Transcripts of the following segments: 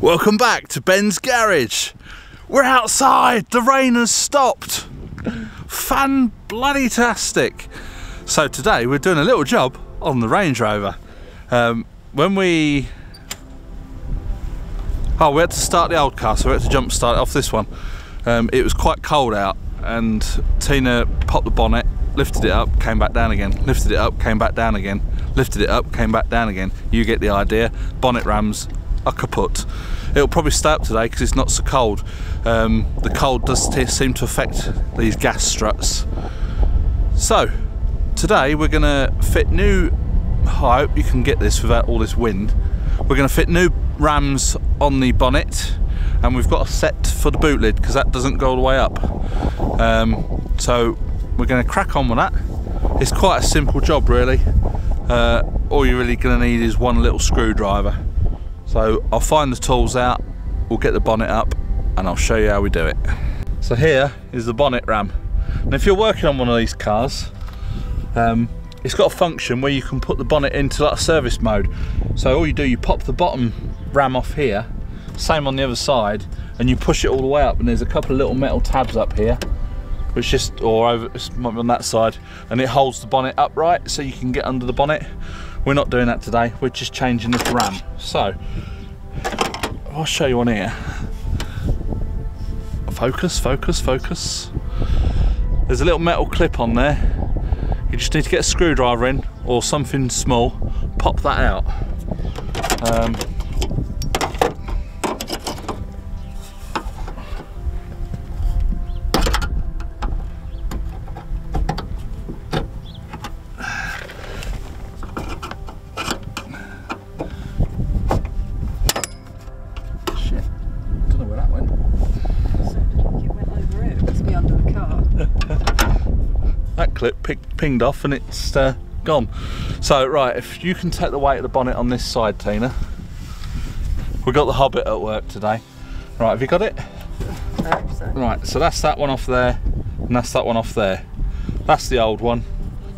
Welcome back to Ben's garage. We're outside, the rain has stopped. Fan-bloody-tastic. So today we're doing a little job on the Range Rover. We had to start the old car, so we had to jump start it off this one. It was quite cold out and Tina popped the bonnet, lifted it up, came back down again, lifted it up, came back down again, lifted it up, came back down again. You get the idea. Bonnet rams are kaput. It'll probably stay up today because it's not so cold. The cold does seem to affect these gas struts. So today we're going to fit new, I hope you can get this without all this wind, we're going to fit new rams on the bonnet, and we've got a set for the boot lid because that doesn't go all the way up. So we're going to crack on with that. It's quite a simple job really. All you're really going to need is one little screwdriver. So I'll find the tools out, we'll get the bonnet up and I'll show you how we do it. So here is the bonnet ram. And if you're working on one of these cars, it's got a function where you can put the bonnet into like service mode. So all you do, you pop the bottom ram off here, same on the other side, and you push it all the way up, and there's a couple of little metal tabs up here, which just, or over, it might be on that side, and it holds the bonnet upright so you can get under the bonnet. We're not doing that today, we're just changing this ram. So I'll show you on here. Focus, focus, focus. There's a little metal clip on there. You just need to get a screwdriver in or something small, pop that out. That clip pinged off and it's gone. So right, if you can take the weight of the bonnet on this side, Tina. We've got the Hobbit at work today. Right, have you got it? I hope so. Right, so that's that one off there and that's that one off there. That's the old one,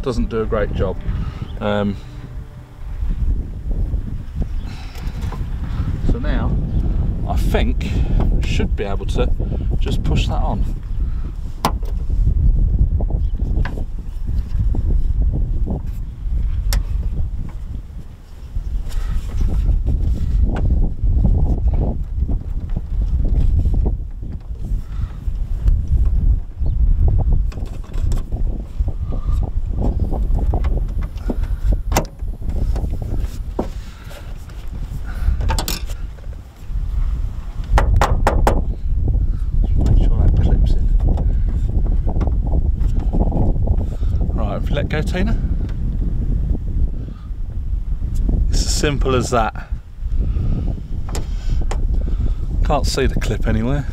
doesn't do a great job. So now I think we should be able to just push that on. Let go, Tina. It's as simple as that. Can't see the clip anywhere.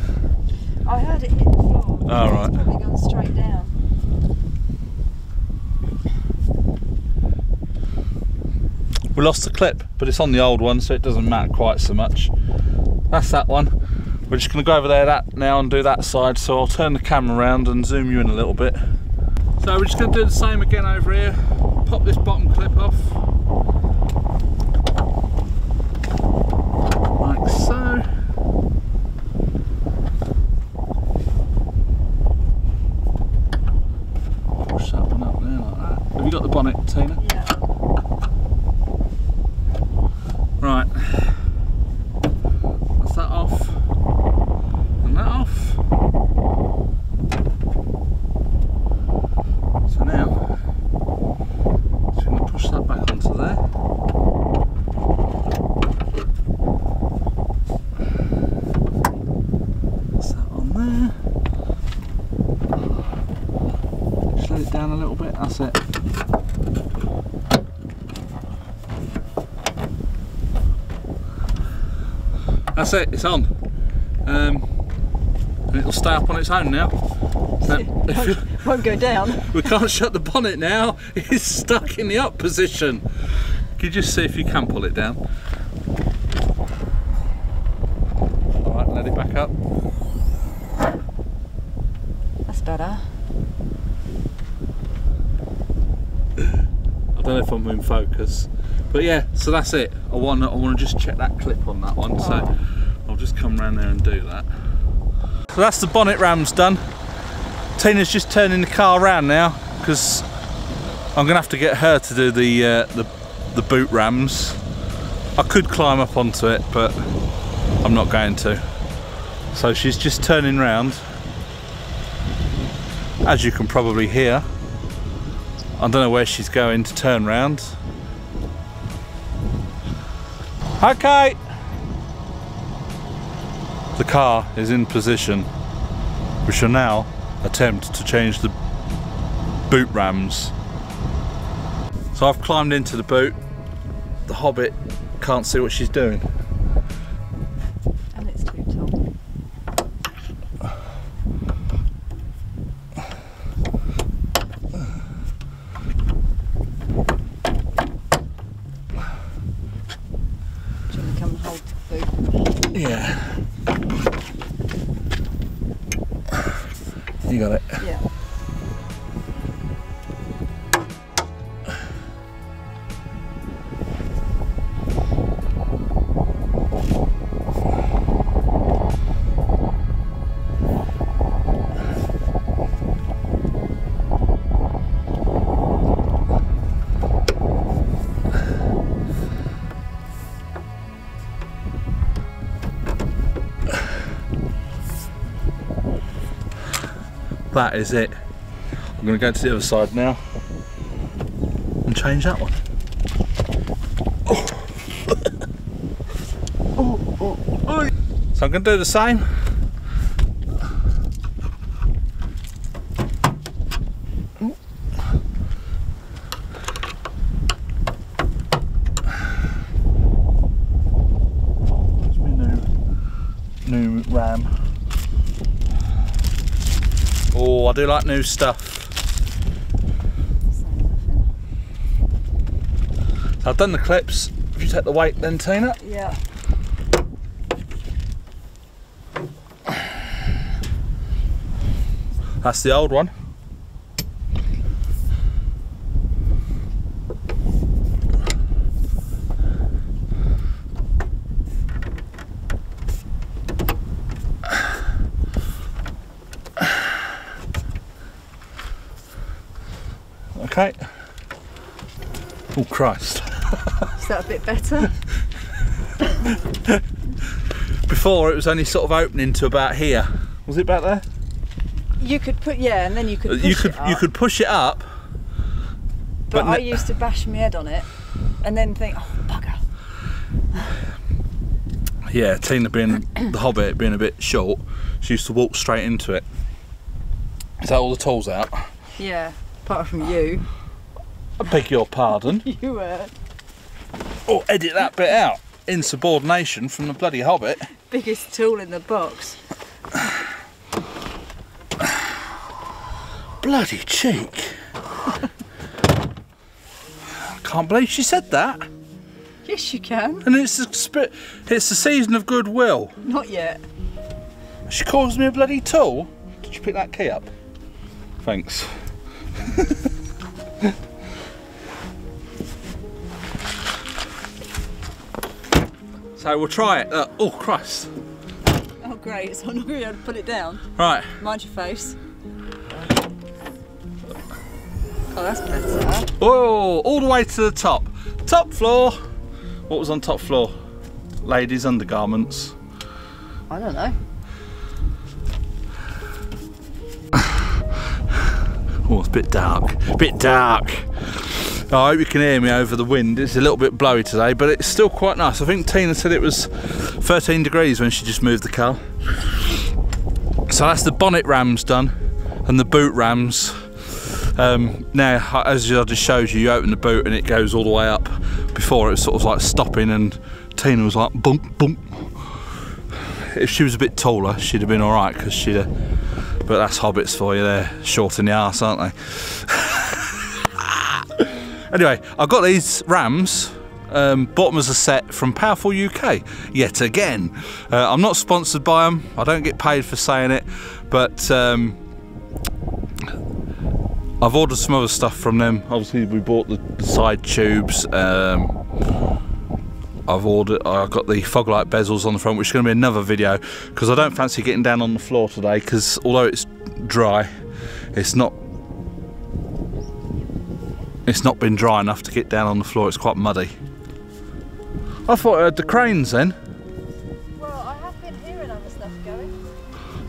I heard it hit the floor. Oh, right. It's probably gone straight down. We lost the clip, but it's on the old one, so it doesn't matter quite so much. That's that one. We're just going to go over there now and do that side, so I'll turn the camera around and zoom you in a little bit. So we're just going to do the same again over here. Pop this bottom clip off. Like so. Push that one up there like that. Have you got the bonnet, Tina? Yeah. Right. That's that off. And that off. So now, just going to push that back onto there. That's that on there. Just let it down a little bit, that's it. That's it, it's on. And it'll stay up on its own now. Won't go down. We can't shut the bonnet now, it's stuck in the up position. Can you just see if you can pull it down? Alright, let it back up. That's better. I don't know if I'm in focus, but yeah, so that's it. I want to just check that clip on that one. So I'll just come round there and do that. So that's the bonnet rams done. Tina's just turning the car around now because I'm gonna have to get her to do the boot rams. I could climb up onto it, but I'm not going to. So she's just turning round. As you can probably hear, I don't know where she's going to turn round. Okay. The car is in position. We shall now attempt to change the boot rams. So I've climbed into the boot. The Hobbit can't see what she's doing. And it's too tall. Do you want to come and hold the boot? Yeah. You got it? Yeah. That is it. I'm going to go to the other side now and change that one. Oh. So I'm going to do the same. That's my new ram. Oh, I do like new stuff. So I've done the clips. If you take the weight then, Tina. Yeah. That's the old one. Okay. Oh Christ. Is that a bit better? Before it was only sort of opening to about here. Was it about there? You could put, yeah, and then you could push it up. You could push it up. But I used to bash my head on it and then think, oh bugger. Yeah, Tina being the Hobbit, being a bit short, she used to walk straight into it. Is that all the tools out? Yeah, apart from you. I beg your pardon. You were. Oh, edit that bit out. Insubordination from the bloody Hobbit. Biggest tool in the box. Bloody cheek. Can't believe she said that. Yes, you can. And it's the season of goodwill. Not yet. She calls me a bloody tool. Did you pick that key up? Thanks. So we'll try it. Oh Christ. Oh great, so I'm not going to be able to put it down. Right. Mind your face. Oh, that's better. Oh, all the way to the top. Top floor. What was on top floor? Ladies' undergarments. I don't know. Oh, it's a bit dark. Bit dark. Oh, I hope you can hear me over the wind. It's a little bit blowy today, but it's still quite nice. I think Tina said it was 13 degrees when she just moved the car. So that's the bonnet rams done and the boot rams. Now, as I just showed you, you open the boot and it goes all the way up. Before it was sort of like stopping and Tina was like bump, bump. If she was a bit taller, she'd have been all right because she'd have, but that's hobbits for you, they're short in the arse, aren't they? Anyway, I've got these rams, bought them as a set from Powerful UK, yet again. I'm not sponsored by them, I don't get paid for saying it, but I've ordered some other stuff from them. Obviously we bought the side tubes, I've got the fog light bezels on the front, which is going to be another video, because I don't fancy getting down on the floor today, because although it's dry, it's not been dry enough to get down on the floor. It's quite muddy. I thought I heard the cranes then. Well, I have been hearing other stuff going.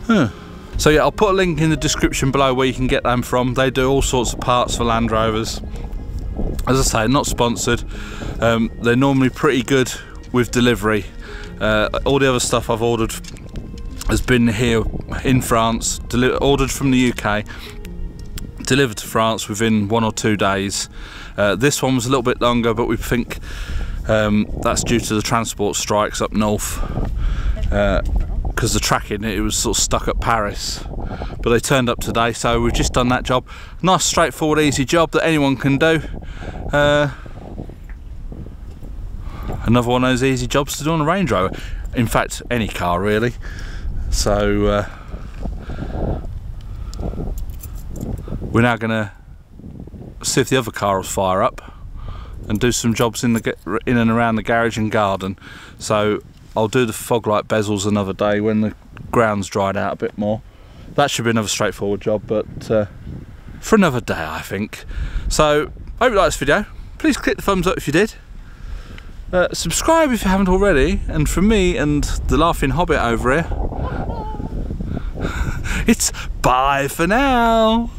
Huh. So yeah, I'll put a link in the description below where you can get them from. They do all sorts of parts for Land Rovers. As I say, not sponsored. They're normally pretty good with delivery. All the other stuff I've ordered has been here in France, ordered from the UK, delivered to France within 1 or 2 days. This one was a little bit longer, but we think that's due to the transport strikes up north. Because the tracking, it was sort of stuck at Paris, but they turned up today, so we've just done that job. Nice, straightforward, easy job that anyone can do. Another one of those easy jobs to do on a Range Rover. In fact, any car really. So we're now going to see if the other car will fire up and do some jobs in and around the garage and garden. So I'll do the fog light bezels another day when the ground's dried out a bit more. That should be another straightforward job, but for another day, I think. So, I hope you like this video. Please click the thumbs up if you did. Subscribe if you haven't already. And from me and the laughing hobbit over here, it's bye for now.